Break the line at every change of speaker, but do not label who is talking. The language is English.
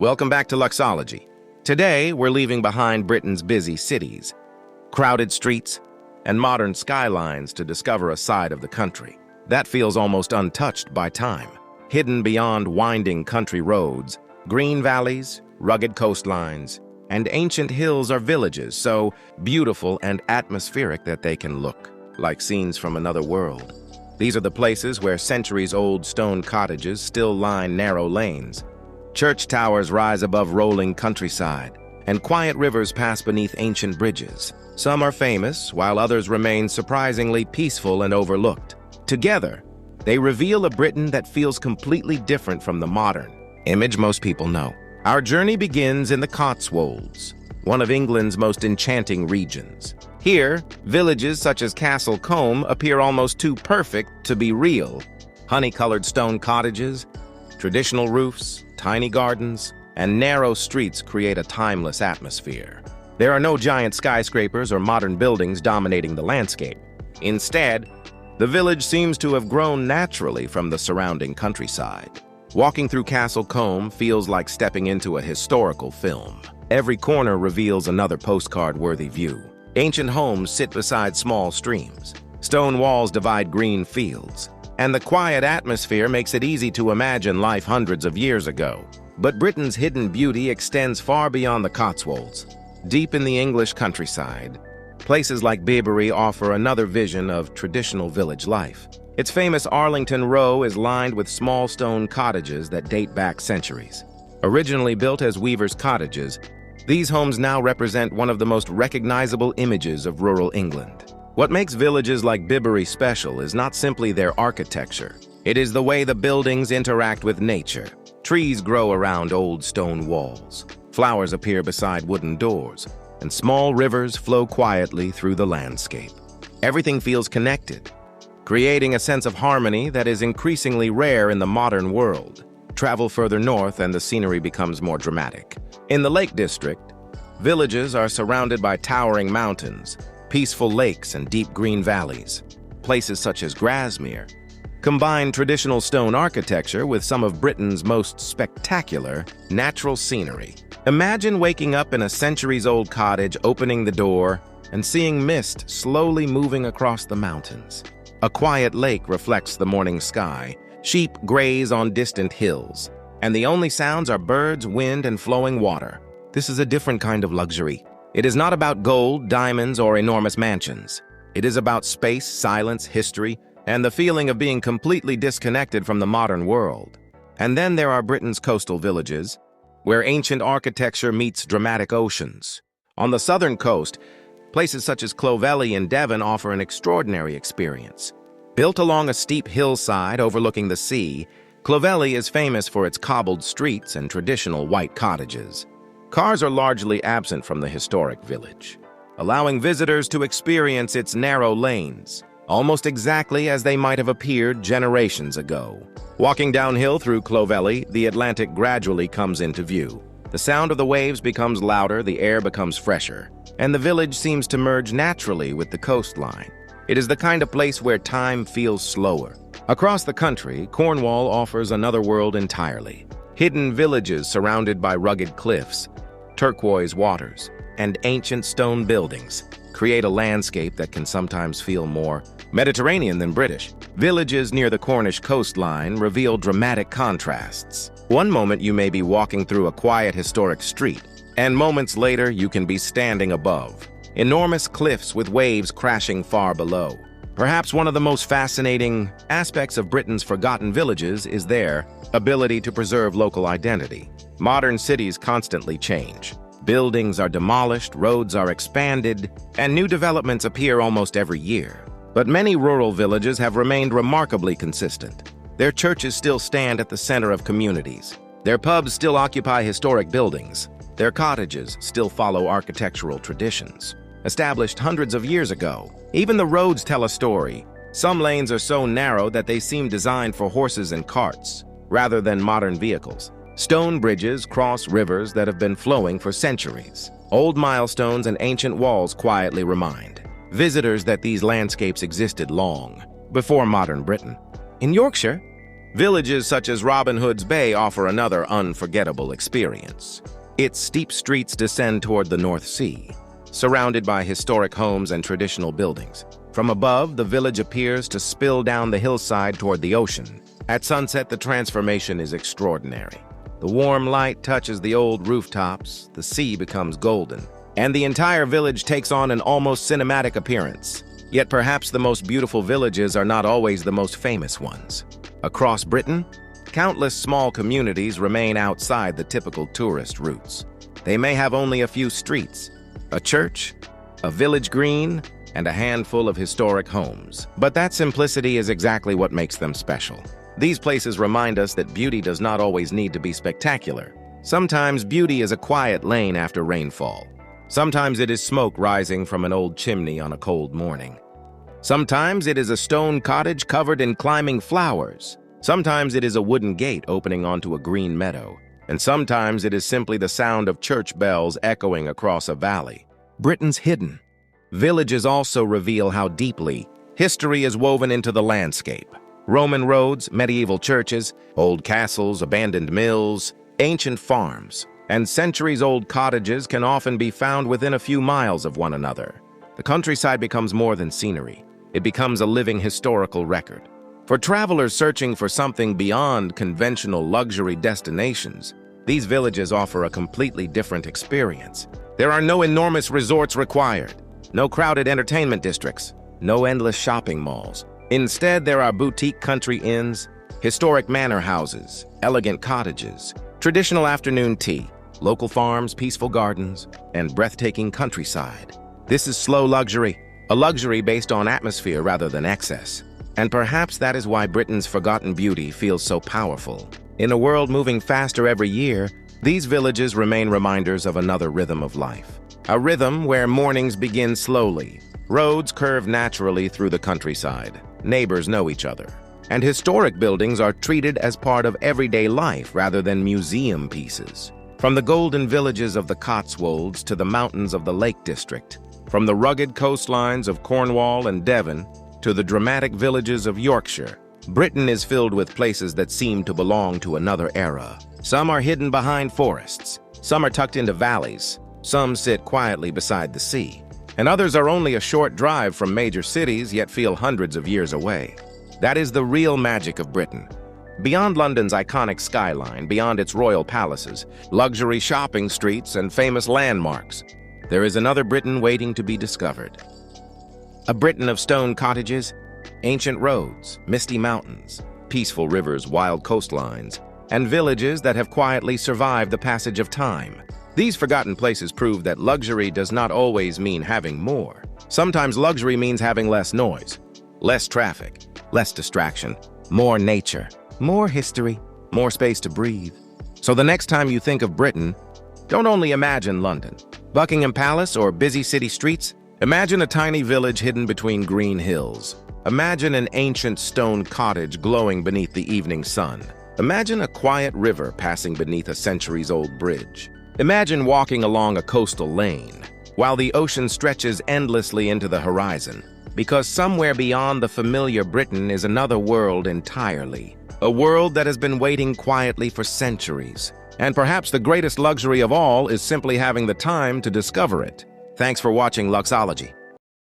Welcome back to Luxology. Today, we're leaving behind Britain's busy cities, crowded streets, and modern skylines to discover a side of the country that feels almost untouched by time. Hidden beyond winding country roads, green valleys, rugged coastlines, and ancient hills are villages so beautiful and atmospheric that they can look like scenes from another world. These are the places where centuries-old stone cottages still line narrow lanes. Church towers rise above rolling countryside, and quiet rivers pass beneath ancient bridges. Some are famous, while others remain surprisingly peaceful and overlooked. Together, they reveal a Britain that feels completely different from the modern image most people know. Our journey begins in the Cotswolds, one of England's most enchanting regions. Here, villages such as Castle Combe appear almost too perfect to be real. Honey-colored stone cottages, traditional roofs, tiny gardens, and narrow streets create a timeless atmosphere. There are no giant skyscrapers or modern buildings dominating the landscape. Instead, the village seems to have grown naturally from the surrounding countryside. Walking through Castle Combe feels like stepping into a historical film. Every corner reveals another postcard-worthy view. Ancient homes sit beside small streams. Stone walls divide green fields. And the quiet atmosphere makes it easy to imagine life hundreds of years ago. But Britain's hidden beauty extends far beyond the Cotswolds. Deep in the English countryside, places like Bibury offer another vision of traditional village life. Its famous Arlington Row is lined with small stone cottages that date back centuries. Originally built as weavers' cottages, these homes now represent one of the most recognizable images of rural England. What makes villages like Bibury special is not simply their architecture. It is the way the buildings interact with nature. Trees grow around old stone walls. Flowers appear beside wooden doors, and small rivers flow quietly through the landscape. Everything feels connected, creating a sense of harmony that is increasingly rare in the modern world. Travel further north and the scenery becomes more dramatic. In the Lake District, villages are surrounded by towering mountains, peaceful lakes, and deep green valleys. Places such as Grasmere combine traditional stone architecture with some of Britain's most spectacular natural scenery. Imagine waking up in a centuries-old cottage, opening the door, and seeing mist slowly moving across the mountains. A quiet lake reflects the morning sky. Sheep graze on distant hills, and the only sounds are birds, wind, and flowing water. This is a different kind of luxury. It is not about gold, diamonds, or enormous mansions. It is about space, silence, history, and the feeling of being completely disconnected from the modern world. And then there are Britain's coastal villages, where ancient architecture meets dramatic oceans. On the southern coast, places such as Clovelly in Devon offer an extraordinary experience. Built along a steep hillside overlooking the sea, Clovelly is famous for its cobbled streets and traditional white cottages. Cars are largely absent from the historic village, allowing visitors to experience its narrow lanes, almost exactly as they might have appeared generations ago. Walking downhill through Clovelly, the Atlantic gradually comes into view. The sound of the waves becomes louder, the air becomes fresher, and the village seems to merge naturally with the coastline. It is the kind of place where time feels slower. Across the country, Cornwall offers another world entirely. Hidden villages surrounded by rugged cliffs, turquoise waters, and ancient stone buildings create a landscape that can sometimes feel more Mediterranean than British. Villages near the Cornish coastline reveal dramatic contrasts. One moment you may be walking through a quiet historic street, and moments later you can be standing above enormous cliffs with waves crashing far below. Perhaps one of the most fascinating aspects of Britain's forgotten villages is their ability to preserve local identity. Modern cities constantly change. Buildings are demolished, roads are expanded, and new developments appear almost every year. But many rural villages have remained remarkably consistent. Their churches still stand at the center of communities. Their pubs still occupy historic buildings. Their cottages still follow architectural traditions established hundreds of years ago. Even the roads tell a story. Some lanes are so narrow that they seem designed for horses and carts, rather than modern vehicles. Stone bridges cross rivers that have been flowing for centuries. Old milestones and ancient walls quietly remind visitors that these landscapes existed long before modern Britain. In Yorkshire, Villages such as Robin Hood's Bay offer another unforgettable experience. Its steep streets descend toward the North Sea, surrounded by historic homes and traditional buildings. From above, the village appears to spill down the hillside toward the ocean. At sunset, the transformation is extraordinary. The warm light touches the old rooftops, the sea becomes golden, and the entire village takes on an almost cinematic appearance. Yet perhaps the most beautiful villages are not always the most famous ones. Across Britain, countless small communities remain outside the typical tourist routes. They may have only a few streets, a church, a village green, and a handful of historic homes. But that simplicity is exactly what makes them special. These places remind us that beauty does not always need to be spectacular. Sometimes beauty is a quiet lane after rainfall. Sometimes it is smoke rising from an old chimney on a cold morning. Sometimes it is a stone cottage covered in climbing flowers. Sometimes it is a wooden gate opening onto a green meadow. And sometimes it is simply the sound of church bells echoing across a valley. Britain's hidden villages also reveal how deeply history is woven into the landscape. Roman roads, medieval churches, old castles, abandoned mills, ancient farms, and centuries-old cottages can often be found within a few miles of one another. The countryside becomes more than scenery. It becomes a living historical record. For travelers searching for something beyond conventional luxury destinations, these villages offer a completely different experience. There are no enormous resorts required, no crowded entertainment districts, no endless shopping malls. Instead, there are boutique country inns, historic manor houses, elegant cottages, traditional afternoon tea, local farms, peaceful gardens, and breathtaking countryside. This is slow luxury, a luxury based on atmosphere rather than excess. And perhaps that is why Britain's forgotten beauty feels so powerful. In a world moving faster every year, these villages remain reminders of another rhythm of life. A rhythm where mornings begin slowly, roads curve naturally through the countryside, neighbors know each other, and historic buildings are treated as part of everyday life rather than museum pieces. From the golden villages of the Cotswolds to the mountains of the Lake District, from the rugged coastlines of Cornwall and Devon to the dramatic villages of Yorkshire, Britain is filled with places that seem to belong to another era. Some are hidden behind forests, some are tucked into valleys, some sit quietly beside the sea, and others are only a short drive from major cities yet feel hundreds of years away. That is the real magic of Britain. Beyond London's iconic skyline, beyond its royal palaces, luxury shopping streets, and famous landmarks, there is another Britain waiting to be discovered. A Britain of stone cottages, ancient roads, misty mountains, peaceful rivers, wild coastlines, and villages that have quietly survived the passage of time. These forgotten places prove that luxury does not always mean having more. Sometimes luxury means having less noise, less traffic, less distraction, more nature, more history, more space to breathe. So the next time you think of Britain, don't only imagine London, Buckingham Palace, or busy city streets. Imagine a tiny village hidden between green hills. Imagine an ancient stone cottage glowing beneath the evening sun. Imagine a quiet river passing beneath a centuries-old bridge. Imagine walking along a coastal lane, while the ocean stretches endlessly into the horizon. Because somewhere beyond the familiar Britain is another world entirely. A world that has been waiting quietly for centuries. And perhaps the greatest luxury of all is simply having the time to discover it. Thanks for watching Luxology.